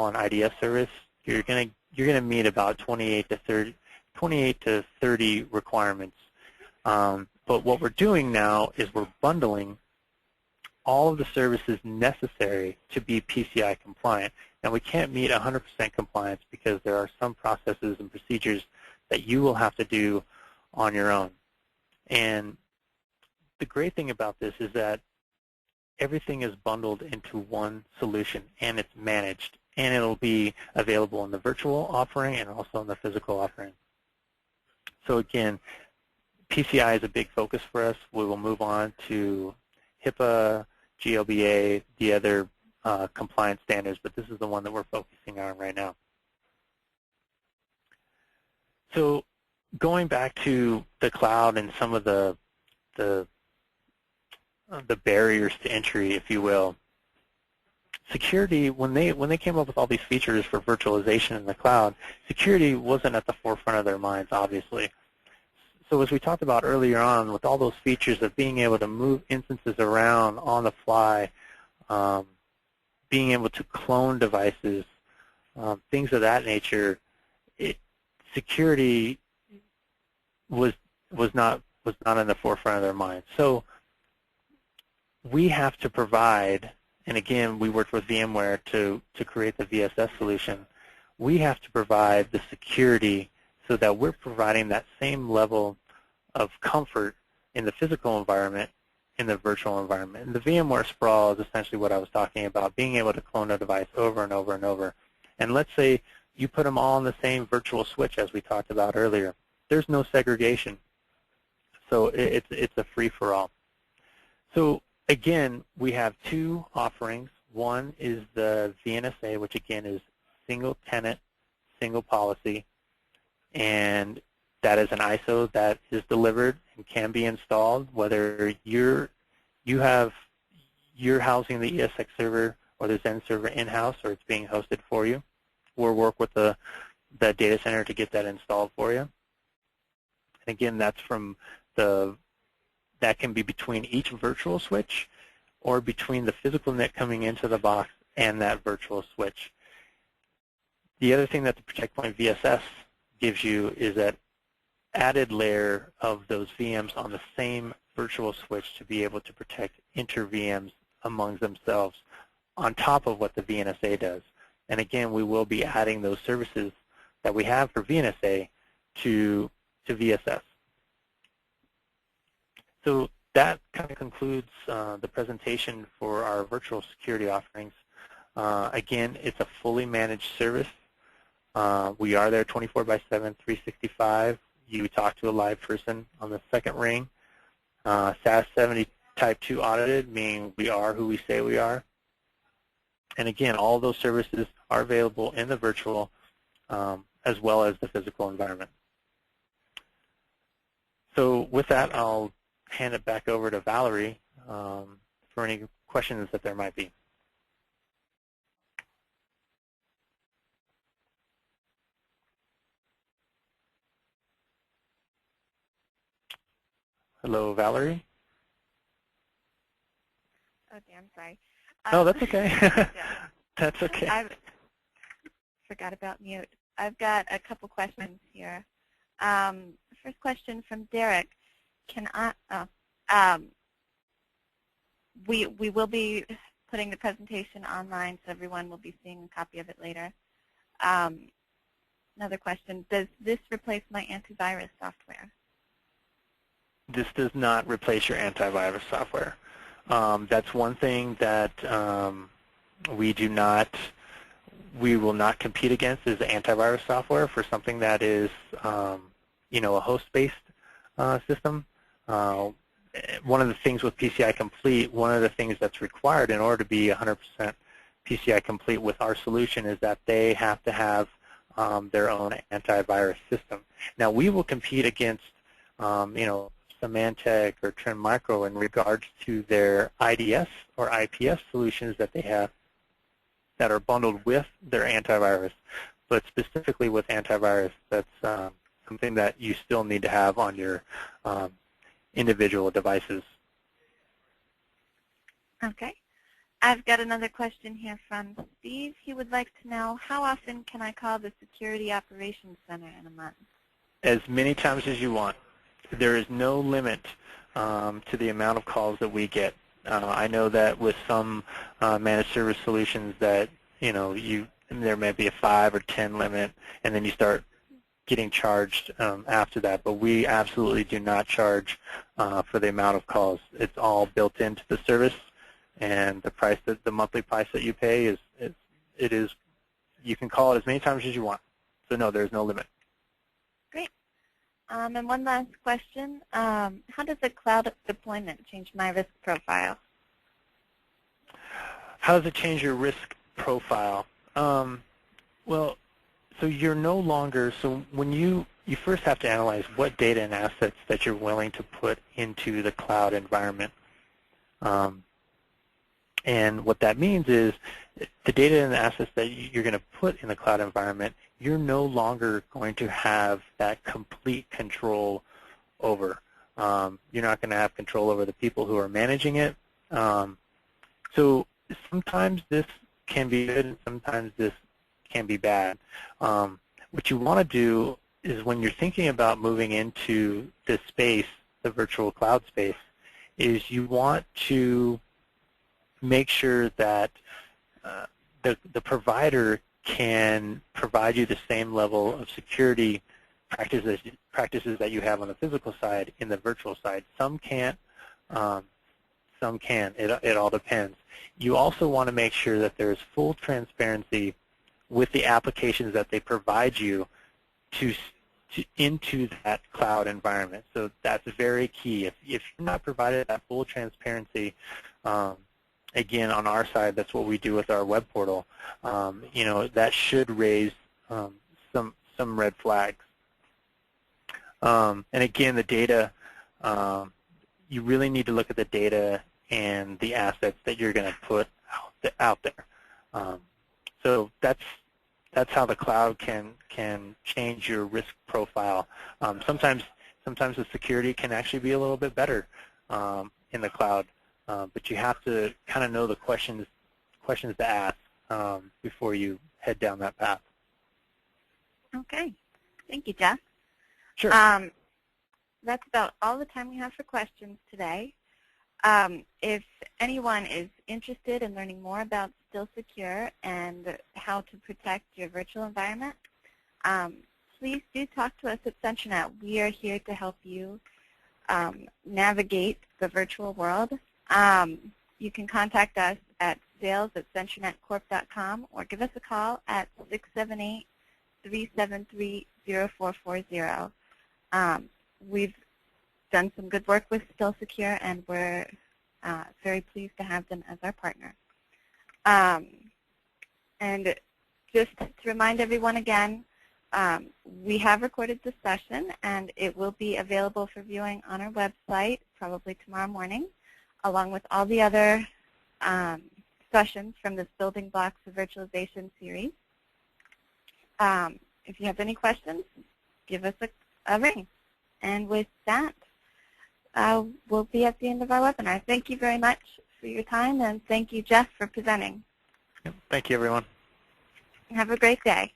an IDS service, you're gonna meet about 28 to 30 requirements. But what we're doing now is we're bundling all of the services necessary to be PCI compliant. Now, we can't meet 100% compliance because there are some processes and procedures that you will have to do on your own. And the great thing about this is that everything is bundled into one solution, and it's managed, and it'll be available in the virtual offering and also in the physical offering. So again, PCI is a big focus for us. We will move on to HIPAA, GLBA, the other compliance standards, but this is the one that we're focusing on right now. So going back to the cloud and some of the barriers to entry, if you will, security, when they came up with all these features for virtualization in the cloud, security wasn't at the forefront of their minds, obviously. So as we talked about earlier on, with all those features of being able to move instances around on the fly, being able to clone devices, things of that nature, security was not in the forefront of their minds. So we have to provide, and again, we worked with VMware to create the VSS solution. We have to provide the security so that we're providing that same level of comfort in the physical environment in the virtual environment. And the VMware Sprawl is essentially what I was talking about, being able to clone a device over and over and over. And let's say you put them all on the same virtual switch as we talked about earlier. There's no segregation. So it's a free-for-all. So again, we have two offerings. One is the VNSA, which again is single tenant, single policy, and that is an ISO that is delivered and can be installed, whether you're housing the ESX server or the Zen server in-house, or it's being hosted for you. We'll work with the data center to get that installed for you. And again, that's that can be between each virtual switch or between the physical NIC coming into the box and that virtual switch. The other thing that the ProtectPoint VSS gives you is that added layer of those VMs on the same virtual switch to be able to protect inter-VMs among themselves on top of what the VNSA does. And again, we will be adding those services that we have for VNSA to VSS. So that kind of concludes the presentation for our virtual security offerings. Again, it's a fully managed service. We are there 24/7, 365. You talk to a live person on the second ring. SAS 70 Type 2 audited, meaning we are who we say we are. And again, all those services are available in the virtual as well as the physical environment. So with that, I'll hand it back over to Valerie for any questions that there might be. Hello, Valerie. Okay, I'm sorry. Oh, that's okay. Yeah. That's okay. I forgot about mute. I've got a couple questions here. First question from Derek. We will be putting the presentation online, so everyone will be seeing a copy of it later. Another question, does this replace my antivirus software? This does not replace your antivirus software. That's one thing that we will not compete against is the antivirus software for something that is, you know, a host-based system. One of the things with PCI Complete, one of the things that's required in order to be 100% PCI Complete with our solution is that they have to have their own antivirus system. Now, we will compete against, you know, Symantec or Trend Micro in regards to their IDS or IPS solutions that they have that are bundled with their antivirus. But specifically with antivirus, that's something that you still need to have on your individual devices. Okay. I've got another question here from Steve. He would like to know, how often can I call the Security Operations Center in a month? As many times as you want. There is no limit to the amount of calls that we get. I know that with some managed service solutions that, there may be a 5 or 10 limit, and then you start getting charged after that. But we absolutely do not charge for the amount of calls. It's all built into the service, and the price, the monthly price that you pay is you can call it as many times as you want. So no, there's no limit. Great. And one last question. How does a cloud deployment change my risk profile? How does it change your risk profile? Well, so you're no longer, so when you first have to analyze what data and assets that you're willing to put into the cloud environment. And what that means is the data and the assets that you're going to put in the cloud environment, you're no longer going to have that complete control over. You're not going to have control over the people who are managing it. So sometimes this can be good and sometimes this can be bad. What you want to do is when you're thinking about moving into this space, the virtual cloud space, is you want to make sure that the provider can provide you the same level of security practices that you have on the physical side in the virtual side. Some can't, some can. It all depends. You also want to make sure that there's full transparency with the applications that they provide you into that cloud environment. So that's very key. If you're not provided that full transparency, again, on our side, that's what we do with our web portal. That should raise some red flags. And again, the data, you really need to look at the data and the assets that you're going to put out there. So that's how the cloud can change your risk profile. Sometimes the security can actually be a little bit better in the cloud. But you have to kind of know the questions to ask before you head down that path. Okay. Thank you, Jeff. Sure. That's about all the time we have for questions today. If anyone is interested in learning more about StillSecure and how to protect your virtual environment, please do talk to us at CentriNet. We are here to help you navigate the virtual world. You can contact us at sales@centrinetcorp.com or give us a call at 678-373-0440. We've done some good work with StillSecure, and we're very pleased to have them as our partner. And just to remind everyone again, we have recorded this session, and it will be available for viewing on our website probably tomorrow morning, along with all the other sessions from this Building Blocks of Virtualization series. If you have any questions, give us a ring. And with that, we'll be at the end of our webinar. Thank you very much for your time, and thank you, Jeff, for presenting. Thank you, everyone. Have a great day.